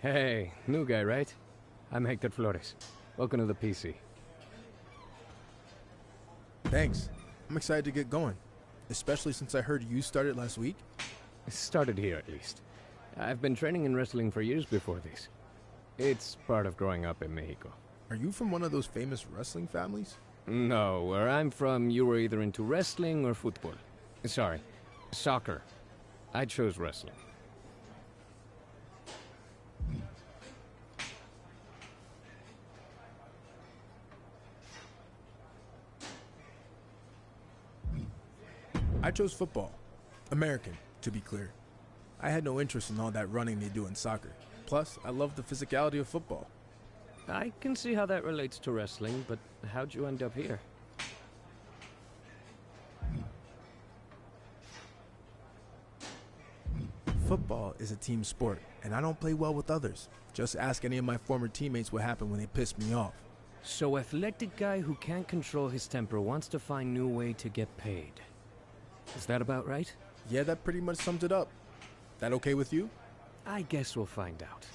Hey, new guy, right? I'm Hector Flores. Welcome to the PC. Thanks. I'm excited to get going, especially since I heard you started last week. I started here, at least. I've been training in wrestling for years before this. It's part of growing up in Mexico. Are you from one of those famous wrestling families? No, where I'm from, you were either into wrestling or football. Sorry, soccer. I chose wrestling. I chose football. American, to be clear. I had no interest in all that running they do in soccer. Plus, I love the physicality of football. I can see how that relates to wrestling, but how'd you end up here? Football is a team sport, and I don't play well with others. Just ask any of my former teammates what happened when they pissed me off. So athletic guy who can't control his temper wants to find new way to get paid. Is that about right? Yeah, that pretty much sums it up. That okay with you? I guess we'll find out.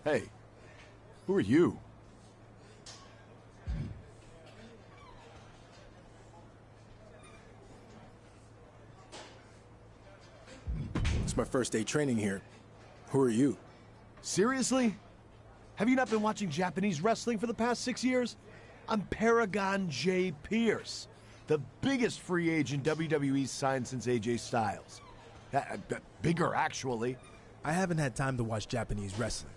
Hey, who are you? It's my first day training here. Who are you? Seriously? Have you not been watching Japanese wrestling for the past 6 years? I'm Paragon J. Pierce, the biggest free agent WWE's signed since AJ Styles. Bigger, actually. I haven't had time to watch Japanese wrestling.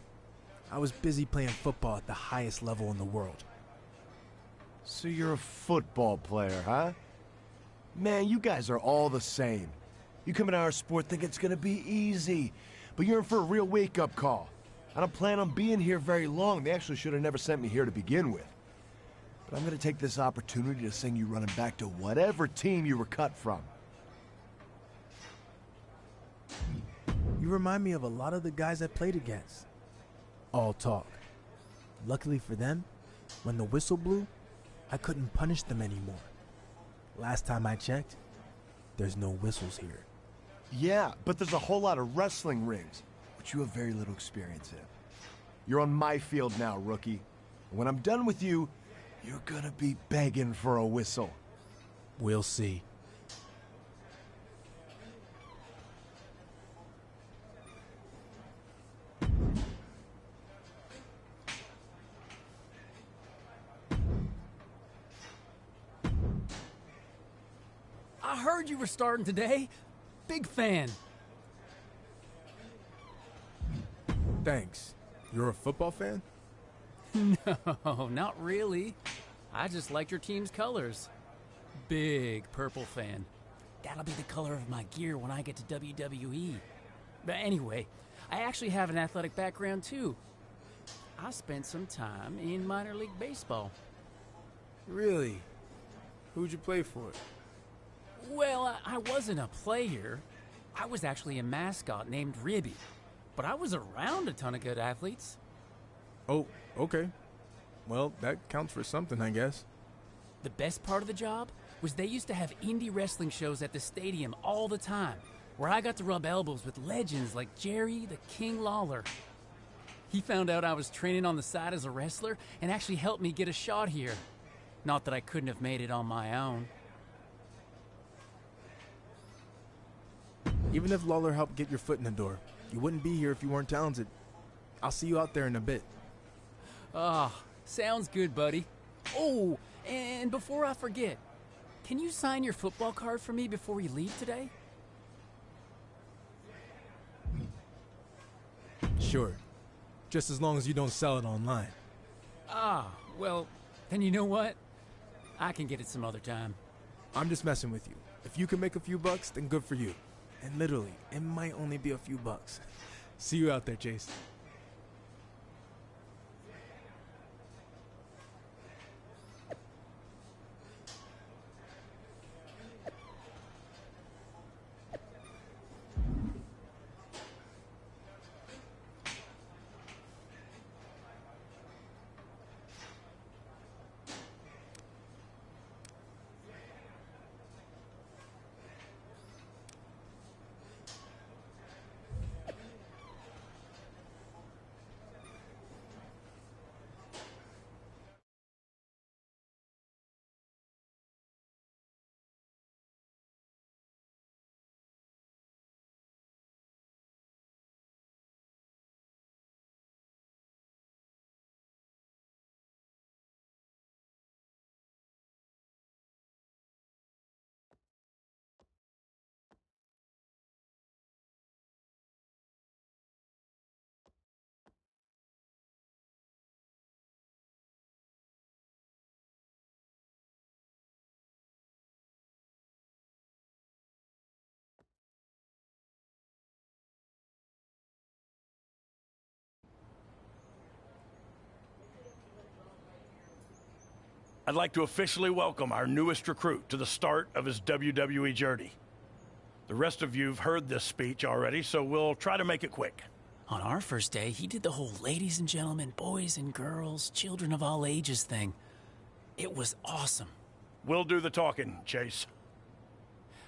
I was busy playing football at the highest level in the world. So you're a football player, huh? Man, you guys are all the same. You come into our sport thinking it's gonna be easy, but you're in for a real wake-up call. I don't plan on being here very long. They actually should have never sent me here to begin with. But I'm gonna take this opportunity to send you running back to whatever team you were cut from. You remind me of a lot of the guys I played against. All talk. Luckily for them, when the whistle blew, I couldn't punish them anymore. Last time I checked, there's no whistles here. Yeah, but there's a whole lot of wrestling rings, which you have very little experience in. You're on my field now, rookie. And when I'm done with you, you're gonna be begging for a whistle. We'll see. I heard you were starting today. Big fan. Thanks. You're a football fan? No, not really. I just liked your team's colors. Big purple fan. That'll be the color of my gear when I get to WWE. But anyway, I actually have an athletic background too. I spent some time in minor league baseball. Really? Who'd you play for? Well, I wasn't a player. I was actually a mascot named Ribby. But I was around a ton of good athletes. Oh, okay. Well, that counts for something, I guess. The best part of the job was they used to have indie wrestling shows at the stadium all the time, where I got to rub elbows with legends like Jerry the King Lawler. He found out I was training on the side as a wrestler and actually helped me get a shot here. Not that I couldn't have made it on my own. Even if Lawler helped get your foot in the door, you wouldn't be here if you weren't talented. I'll see you out there in a bit. Ah, sounds good, buddy. Oh, and before I forget, can you sign your football card for me before you leave today? Sure. Just as long as you don't sell it online. Ah, well, then you know what? I can get it some other time. I'm just messing with you. If you can make a few bucks, then good for you. And literally, it might only be a few bucks. See you out there, Chase. I'd like to officially welcome our newest recruit to the start of his WWE journey. The rest of you've heard this speech already, so we'll try to make it quick. On our first day, he did the whole ladies and gentlemen, boys and girls, children of all ages thing. It was awesome. We'll do the talking, Chase.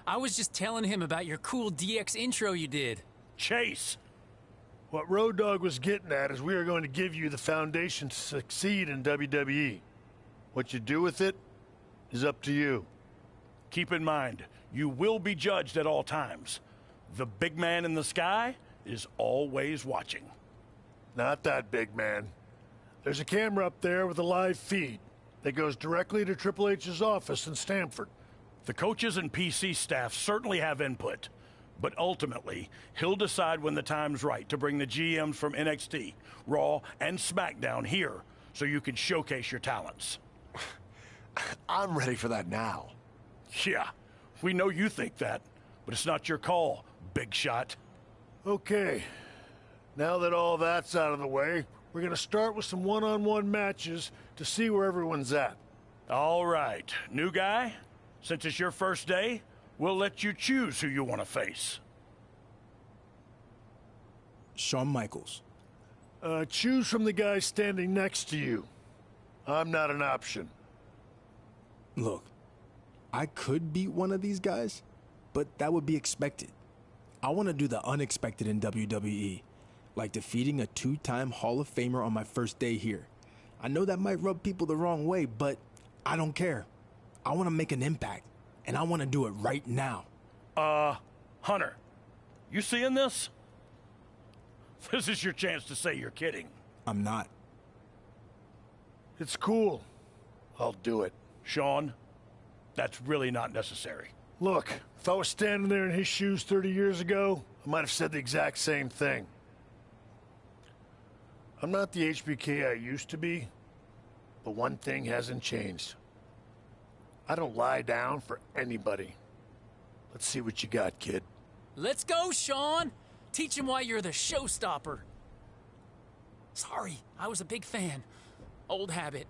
I was just telling him about your cool DX intro you did. Chase! What Road Dogg was getting at is we are going to give you the foundation to succeed in WWE. What you do with it is up to you. Keep in mind, you will be judged at all times. The big man in the sky is always watching. Not that big man. There's a camera up there with a live feed that goes directly to Triple H's office in Stamford. The coaches and PC staff certainly have input, but ultimately, he'll decide when the time's right to bring the GMs from NXT, Raw, and SmackDown here so you can showcase your talents. I'm ready for that now. Yeah, we know you think that, but it's not your call, big shot. Okay, now that all that's out of the way, we're going to start with some one-on-one matches to see where everyone's at. All right, new guy, since it's your first day, we'll let you choose who you want to face. Shawn Michaels. Choose from the guy standing next to you. I'm not an option. Look, I could beat one of these guys, but that would be expected. I want to do the unexpected in WWE, like defeating a two-time Hall of Famer on my first day here. I know that might rub people the wrong way, but I don't care. I want to make an impact, and I want to do it right now. Hunter, you seeing this? This is your chance to say you're kidding. I'm not. It's cool. I'll do it. Shawn, that's really not necessary. Look, if I was standing there in his shoes 30 years ago, I might have said the exact same thing. I'm not the HBK I used to be, but one thing hasn't changed. I don't lie down for anybody. Let's see what you got, kid. Let's go, Shawn! Teach him why you're the showstopper. Sorry, I was a big fan. Old habit.